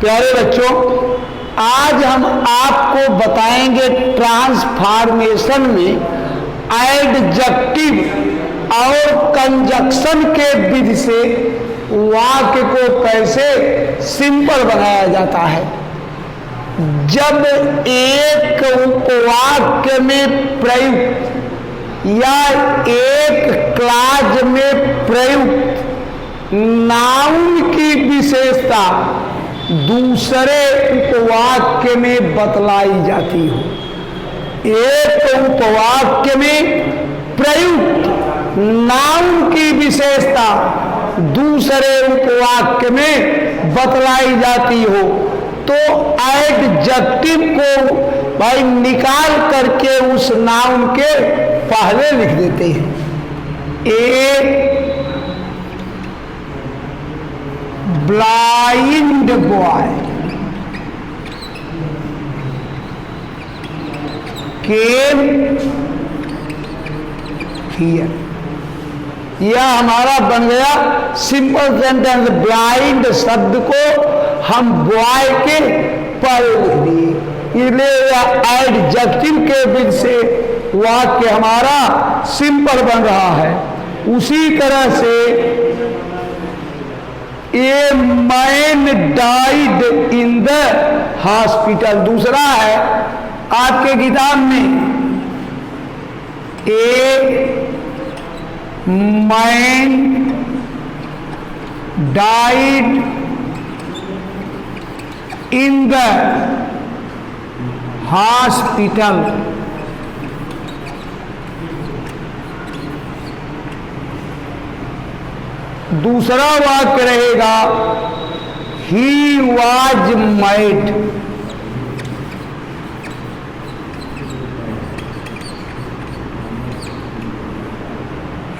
प्यारे बच्चों, आज हम आपको बताएंगे ट्रांसफॉर्मेशन में एडजेक्टिव और कंजक्शन के विधि से वाक्य को कैसे सिंपल बनाया जाता है। जब एक उपवाक्य में प्रयुक्त या एक क्लाज में प्रयुक्त नाउन की विशेषता दूसरे उपवाक्य में बतलाई जाती हो, एक उपवाक्य में प्रयुक्त नाउन की विशेषता दूसरे उपवाक्य में बतलाई जाती हो, तो एडजेक्टिव को भाई निकाल करके उस नाउन के पहले लिख देते हैं। एक ब्लाइंड बॉय केम हियर, यह हमारा बन गया सिंपल सेंटेंस। ब्लाइंड शब्द को हम बॉय के पहले लिख दिए, इसलिए एडजेक्टिव के विधि से वाक्य हमारा सिंपल बन रहा है। उसी तरह से a man died in the hospital, दूसरा है आपके किताब में, a man died in the hospital. दूसरा वाक्य रहेगा he was mad,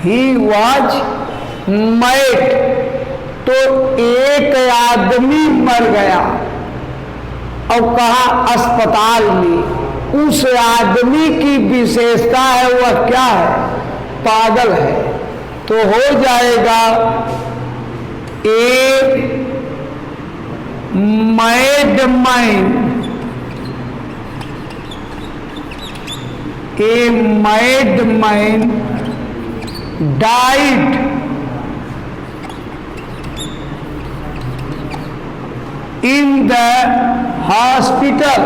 he was mad, तो एक आदमी मर गया और कहा अस्पताल में, उस आदमी की विशेषता है वह क्या है, पागल है, तो हो जाएगा a mad man, a mad man died in the hospital.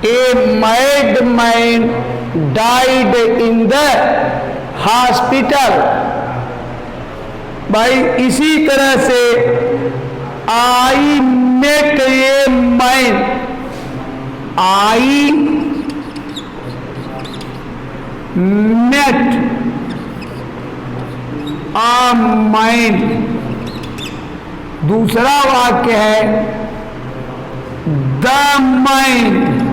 A madman died in the hospital। भाई इसी तरह से I met a man, I met a man। दूसरा वाक्य है the man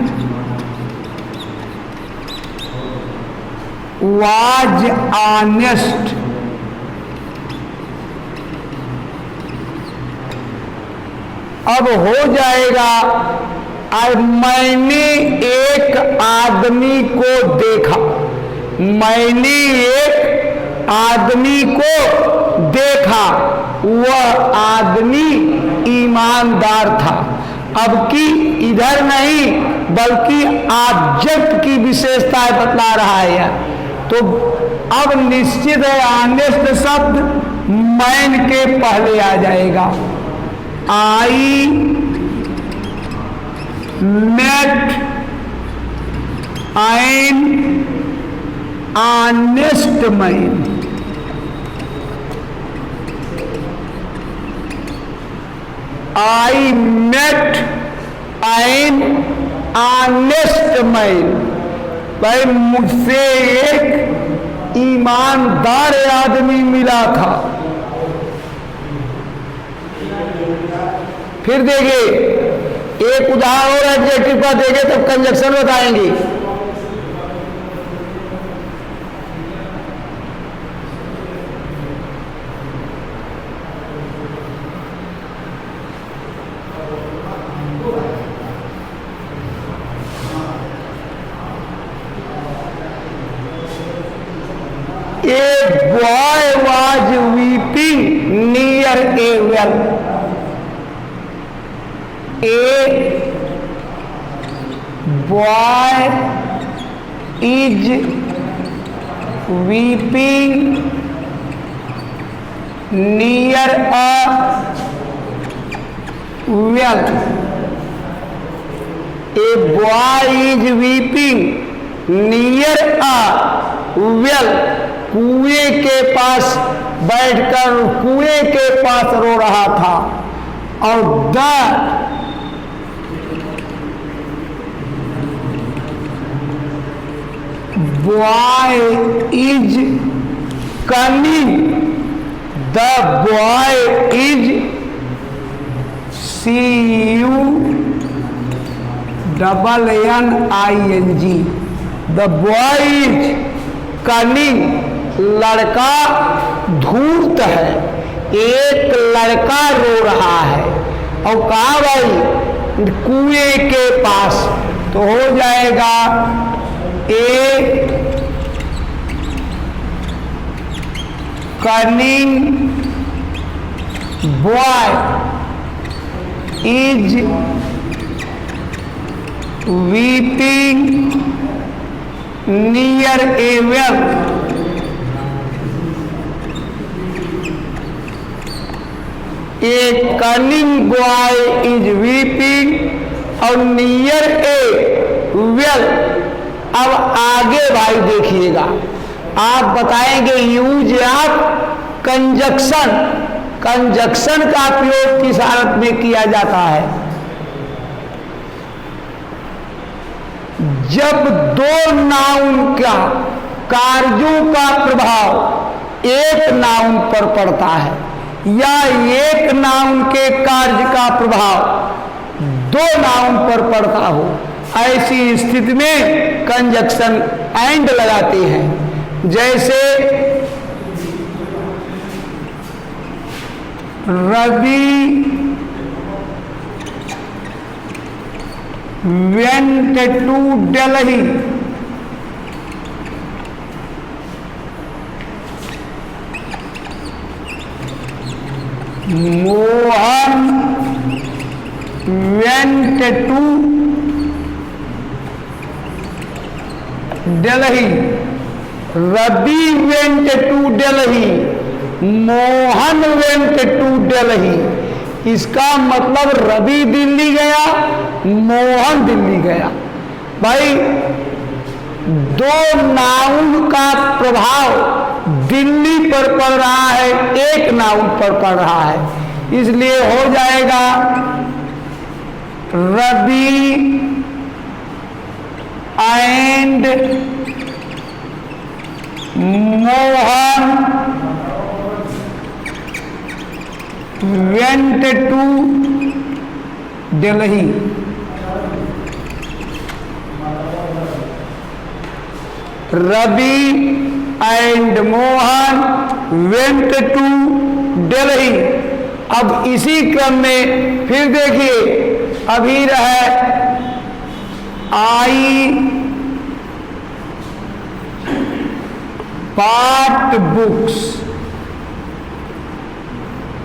was honest। अब हो जाएगा मैंने एक आदमी को देखा, मैंने एक आदमी को देखा, वह आदमी ईमानदार था। अब की इधर नहीं बल्कि ऑब्जेक्ट की विशेषताएं बतला रहा है, तो अब निश्चित है ऑनेस्ट शब्द मैन के पहले आ जाएगा। I met an honest man, I met an honest man, भाई मुझसे एक ईमानदार आदमी मिला था। फिर देखिए एक उदाहरण और एडजेक्टिव का देंगे तब कंजक्शन बताएंगे। A boy was weeping near a well. A boy is weeping near a well. A boy is weeping near a well. कुएं के पास बैठकर कुएं के पास रो रहा था। और the boy is cunning. The boy is CUNNING। The boy is cunning. लड़का धूर्त है। एक लड़का रो रहा है और कहा भाई कुएं के पास, तो हो जाएगा a cunning boy is weeping near a well. A cunning boy is weeping और नियर ए वेल। अब आगे भाई देखिएगा, आप बताएंगे यूज ऑफ कंजक्शन। कंजक्शन का प्रयोग किस हालत में किया जाता है? जब दो नाउन का कार्यों का प्रभाव एक नाउन पर पड़ता है या एक नाउन के कार्य का प्रभाव दो नाउन पर पड़ता हो, ऐसी स्थिति में कंजक्शन एंड लगाते हैं। जैसे Ravi went to Delhi. Mohan went to Delhi. Ravi went to Delhi. Mohan went to Delhi. इसका मतलब रवि दिल्ली गया, मोहन दिल्ली गया। भाई दो नाउन का प्रभाव दिल्ली पर पड़ रहा है, एक नाउन पर पड़ रहा है, इसलिए हो जाएगा Ravi and Mohan went to Delhi. Ravi and Mohan went to Delhi. अब इसी क्रम में फिर देखिए, अभी रहे आई bought books।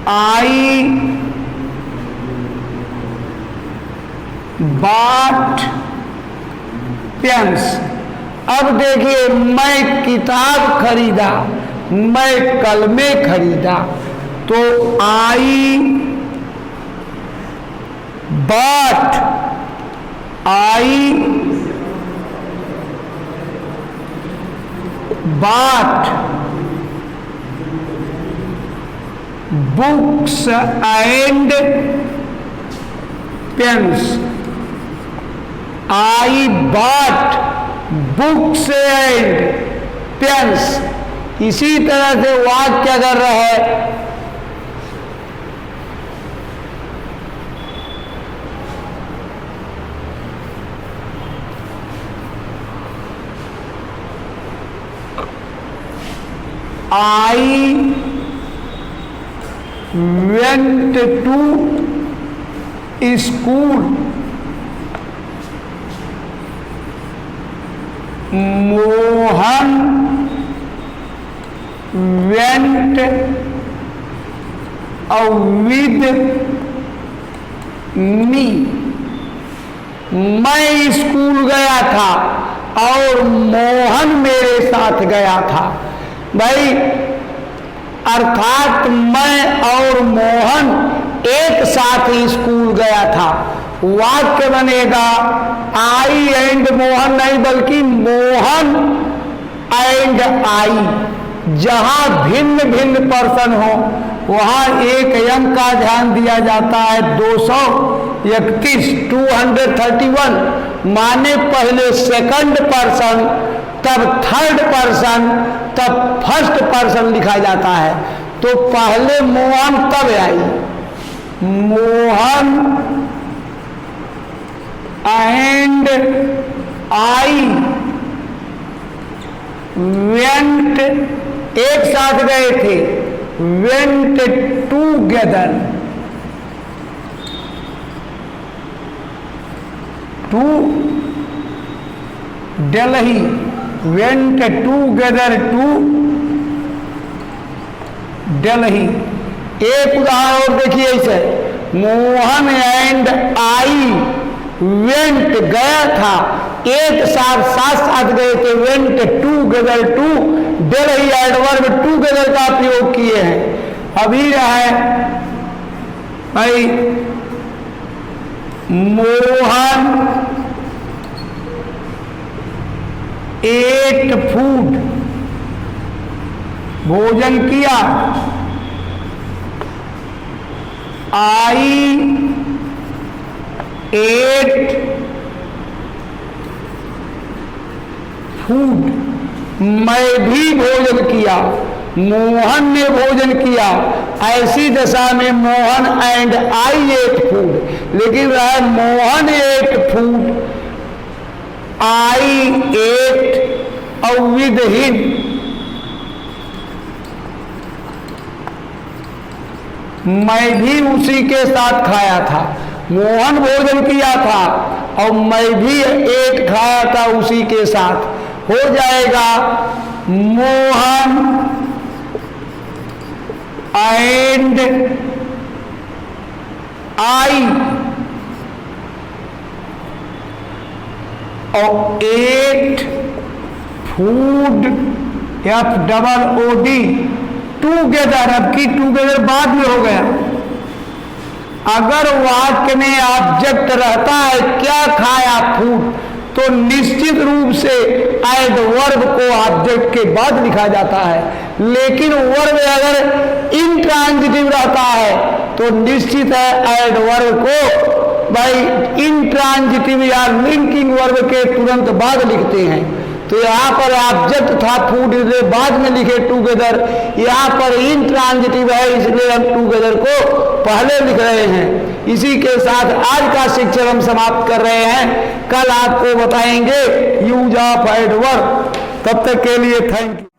I bought pens। अब देखिए, मैं किताब खरीदा, मैं कलमे खरीदा, तो I bought books and pens। I bought books and pens। इसी तरह से वाक्य अगर रहे I went to school। Mohan went with me, मैं स्कूल गया था और मोहन मेरे साथ गया था। भाई अर्थात मैं और मोहन एक साथ ही स्कूल गया था। वाक्य बनेगा आई एंड मोहन नहीं, बल्कि मोहन एंड आई। जहां भिन्न भिन्न पर्सन हो वहां एक अंक का ध्यान दिया जाता है। 231 231 माने पहले सेकंड पर्सन, तब थर्ड पर्सन, तब फर्स्ट पर्सन लिखा जाता है। तो पहले मोहन तब I, Mohan and I went, एक साथ गए थे, went together to Delhi, went together to Delhi. एक उदाहरण और देखिए इसे, मोहन एंड आई वेंट, गया था, एक साथ साथ गए थे, went together to Delhi, adverb together का प्रयोग किए हैं। अभी है भाई मोहन एट फूड, भोजन किया, आई एट फूड, मैं भी भोजन किया, मोहन ने भोजन किया। ऐसी दशा में Mohan and I ate food, लेकिन रहा Mohan ate food, I ate और विद हिम, मैं भी उसी के साथ खाया था। मोहन भोजन किया था और मैं भी एट खाया था उसी के साथ। हो जाएगा मोहन एंड आई और ate food, F double O D, together. अब की टूगेदर बाद में हो गया। अगर वाक्य में ऑब्जेक्ट रहता है क्या खाया, फूड, तो निश्चित रूप से एडवर्ब को ऑब्जेक्ट के बाद लिखा जाता है। लेकिन वर्ब अगर इंट्रांजिटिव रहता है तो निश्चित है एडवर्ब को भाई इंट्रांजिटिव या लिंकिंग वर्ब के तुरंत बाद लिखते हैं। तो यहाँ पर ऑब्जेक्ट था फूड, इसलिए बाद में लिखे टूगेदर। यहाँ पर इंट्रांजिटिव है इसलिए हम टूगेदर को पहले लिख रहे हैं। इसी के साथ आज का शिक्षण हम समाप्त कर रहे हैं। कल आपको बताएंगे यूज ऑफ एडवर्ब। तब तक के लिए थैंक यू।